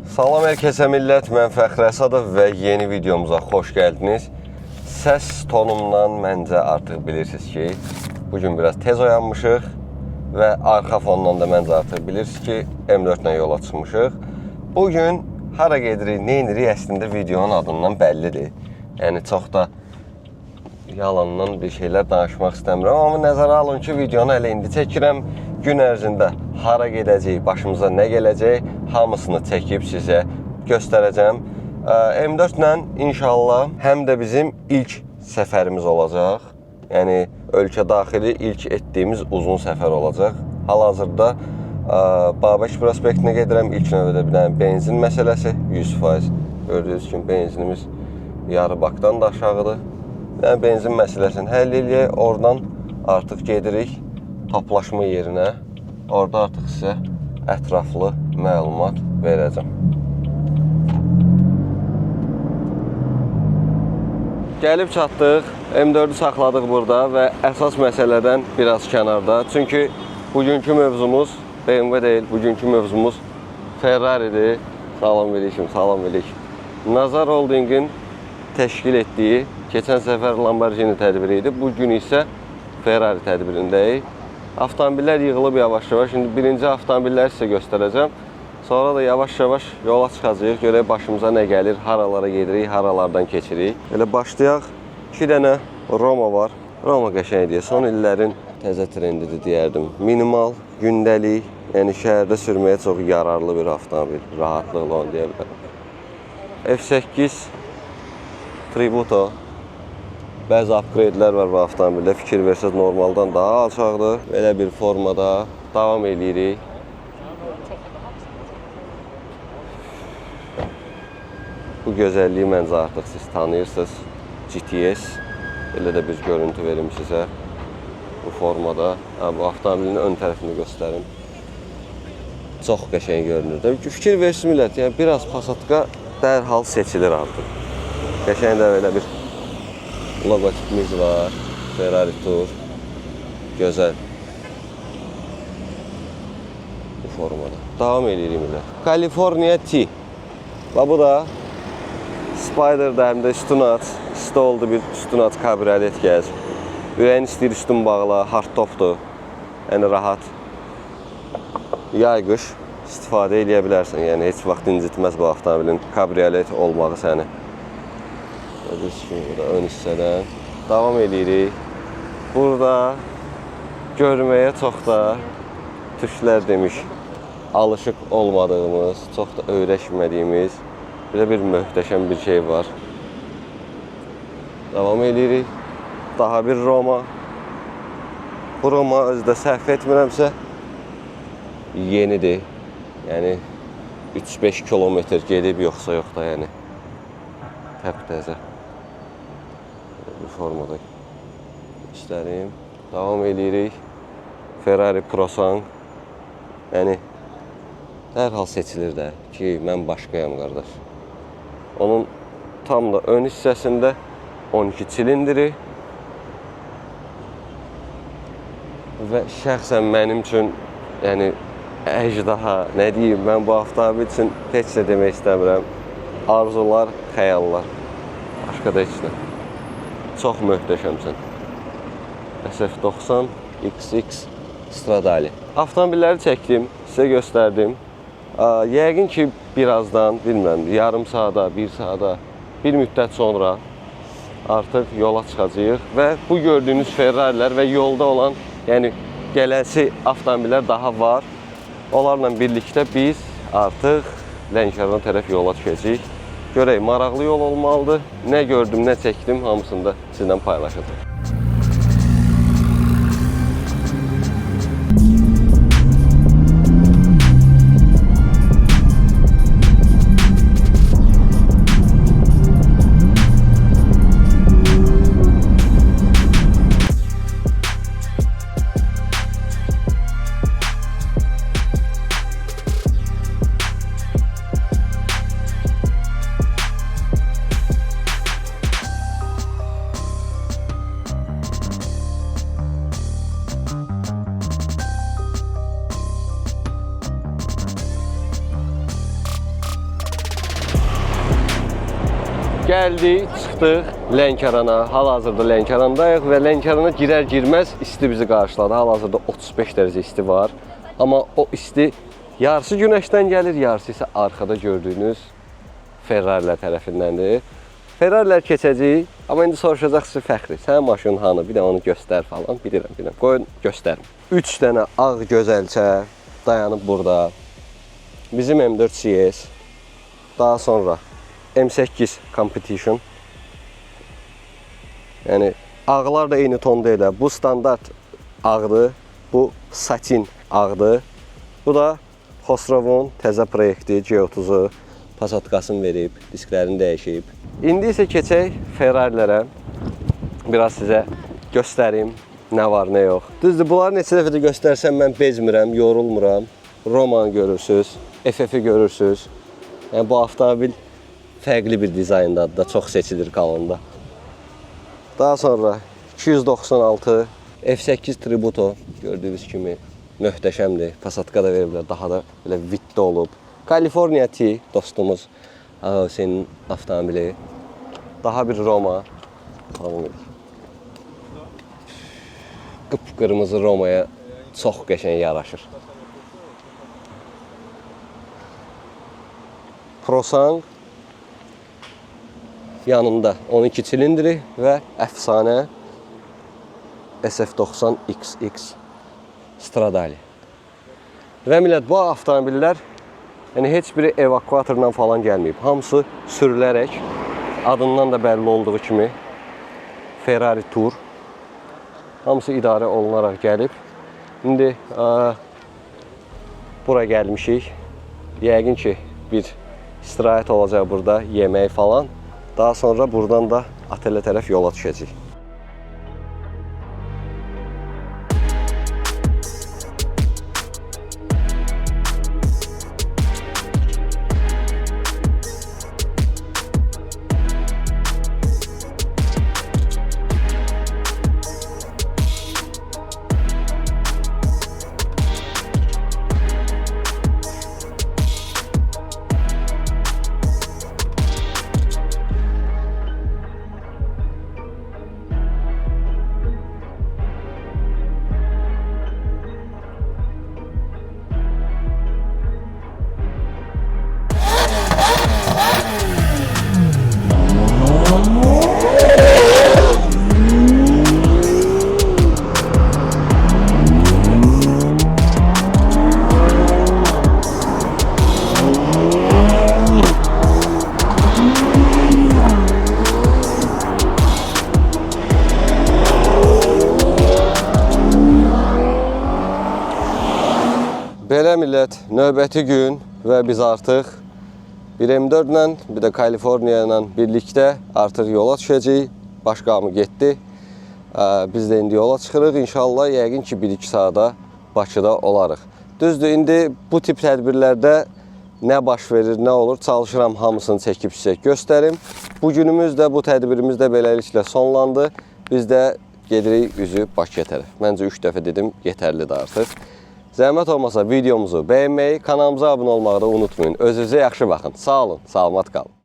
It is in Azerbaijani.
Salam herkese millət, mən Fəxri Əsadov və yeni videomuza xoş gəldiniz. Səs tonumdan məncə artıq bilirsiniz ki, bugün biraz tez oyanmışıq və arxa fondan da məncə artıq bilirsiniz ki, M4 ilə yola çıxmışıq. Bugün hara gedirik, nə edirik əslində videonun adından bəllidir. Yəni çox da yalandan bir şeylər danışmaq istəmirəm, amma nəzərə alın ki, videonu hələ indi çəkirəm. Gün ərzində hara gedəcək, başımıza nə gələcək, hamısını çəkib sizə göstərəcəm. M4 ilə inşallah həm də bizim ilk səfərimiz olacaq. Yəni, ölkə daxili ilk etdiyimiz uzun səfər olacaq. Hal-hazırda Babək prospektinə gedirəm. İlk növbədə bir dənə benzin məsələsi 100%. Gördüyünüz kimi benzinimiz yarı bakdan da aşağıdır. Yəni, benzin məsələsini həll eləyək. Oradan artıq gedirik toplaşma yerinə. Orada artıq sizə ətraflı məlumat verəcəm. Gəlib çatdıq, M4'ü saxladıq burada və əsas məsələdən biraz kənarda. Çünki bugünkü mövzumuz BMW deyil, bugünkü mövzumuz Ferrari'dir. Salam velikim, salam velik. Nazar Holding'in təşkil etdiyi keçən səfər Lamborghini tədbiri idi. Bugün isə Ferrari tədbirindəyik. Avtomobillər yığılıb yavaş-yavaş. Şimdi birinci avtomobilləri sizə göstərəcəm. Sonra da yavaş-yavaş yola çıxacağıq. Görək başımıza nə gəlir, haralara gedirik, haralardan keçirik. Elə başlayaq. 2 dənə Roma var. Roma qəşəngdir. Son illərin təzə trendidir deyərdim. Minimal, gündəlik, yəni şəhərdə sürməyə çox yararlı bir avtomobil. Rahatlıqla onu deyə bilərəm. F8 Tributo. Bəzi upgrade'lər var bu avtomobildə. Fikir versəz normaldan daha alçaqdır. Belə bir formada davam edirik. Bu gözəlliyi məncə artıq siz tanıyırsınız. GTS. Belə də bir görüntü verim sizə. Bu formada. Bu avtomobilin ön tərəfini göstərim. Çox qəşəng görünür. Fikir versiniz millət. Yəni, biraz Passatka dərhal seçilir artıq. Qəşəng də belə bir logotipimiz var. Ferrari Tour. Gözəl. Bu formada. Davam edirik millət. California T. Bu da Spider'da həm də üstün aç. Stoldu bir üstün aç kabriolet gəzir. Ürəyin istəyir üstün bağla. Hardtopdur. Yəni rahat. Yay-qış istifadə edə bilərsən. Yəni heç vaxt incitməz bu avtomobilin kabriolet olmağı səni. Gördüyünüz kimi burada ön hissədən davam edirik. Burada görməyə çox da türklər demiş alışıq olmadığımız, çox da öyrəşmədiyimiz belə bir möhtəşəm bir şey var. Davam edirik. Daha bir Roma. Bu Roma özdə səhv etmirəmsə yenidir. Yəni 3-5 kilometr gedib yoxsa yox da yəni. Təptəzə. Bu formada göstərim. Davam edirik. Ferrari Prosang. Yəni dərhal seçilir də ki, mən başqayam qardaş. Onun tam da ön hissəsində 12 silindiri və şəxsən mənim üçün yəni əjdaha, nə deyim, mən bu avtomobil üçün heç də demək istəmirəm. Arzular, xəyallar. Başqa da heç nə. Çox möhtəşəmsən. SF90 XX Stradale. Avtomobilləri çəkdim, sizə göstərdim. Yəqin ki, birazdan, bilmirəm, yarım saata, 1 saata, bir müddət sonra artıq yola çıxacağıq və bu gördüyünüz Ferrarilər və yolda olan, yəni gələsi avtomobillər daha var. Onlarla birlikdə biz artıq Lənkəran tərəf yola düşəcəyik. Görək, maraqlı yol olmalıdır. Nə gördüm, nə çəkdim, hamısını da sizlə paylaşacağım. Gəldik, çıxdıq Lənkərana. Hal-hazırda Lənkərandayıq və Lənkərana girər-girməz isti bizi qarşıladı. Hal-hazırda 35 dərəcə isti var. Amma o isti yarısı günəşdən gəlir, yarısı isə arxada gördüyünüz Ferrarilər tərəfindəndir. Ferrarilər keçəcək, amma indi soruşacaqsınız Fəxri, sənin maşının hanı? Bir də onu göstər falan. Bilirəm. Qoyun göstərim. 3 dənə ağ gözəlçə dayanıb burada. Bizim M4 CS. Daha sonra M8 Competition. Yəni ağlar da eyni tonda elə. Bu standart ağdır, bu satin ağdır. Bu da Xosrovun təzə proyekti G30-u. Pasatkasını verib, disklərini dəyişib. İndi isə keçək Ferrarilərə. Biraz sizə göstərim nə var, nə yox. Düzdür, bunları neçə dəfə də göstərsəm mən bezmirəm, yorulmuram. Romanı görürsünüz, FF-i görürsünüz. Yəni bu avtomobil fərqli bir dizayndadır da, çox seçilir qalanda. Daha sonra 296 F8 Tributo gördüyünüz kimi möhtəşəmdir. Pasatka da veriblər, daha da belə vitdə olub. California T dostumuz Ağaosenin avtomobili. Daha bir Roma. Qıpqırmızı Romaya çox qəşəng yaraşır. Prosang yanında 12 silindri və əfsanə SF90 XX Stradale. Və millət, bu avtomobillər heç biri evakuatorla falan gəlməyib. Hamısı sürülərək, adından da bəlli olduğu kimi Ferrari Tour. Hamısı idarə olunaraq gəlib. İndi bura gəlmişik. Yəqin ki, bir istirahət olacaq burada, yemək falan. Daha sonra buradan da otelə tərəf yola düşəcək. Belə millət, növbəti gün və biz artıq bir M4 ilə, bir də Kaliforniya ilə birlikdə artıq yola düşəcəyik. Başqamı getdi. Biz də indi yola çıxırıq. İnşallah yəqin ki 1-2 saata Bakıda olarıq. Düzdür, indi bu tip tədbirlərdə nə baş verir, nə olur, çalışıram hamısını çəkib sizə göstərim. Bu günümüz də, bu tədbirimiz də beləliklə sonlandı. Biz də gedirik üzü Bakıya tərəf. Məncə 3 dəfə dedim, yetərlidir artıq. Zəhmət olmasa videomuzu bəyənməyi, kanalımıza abunə olmağı da unutmayın. Özünüzə yaxşı baxın. Sağ olun, salamat qalın.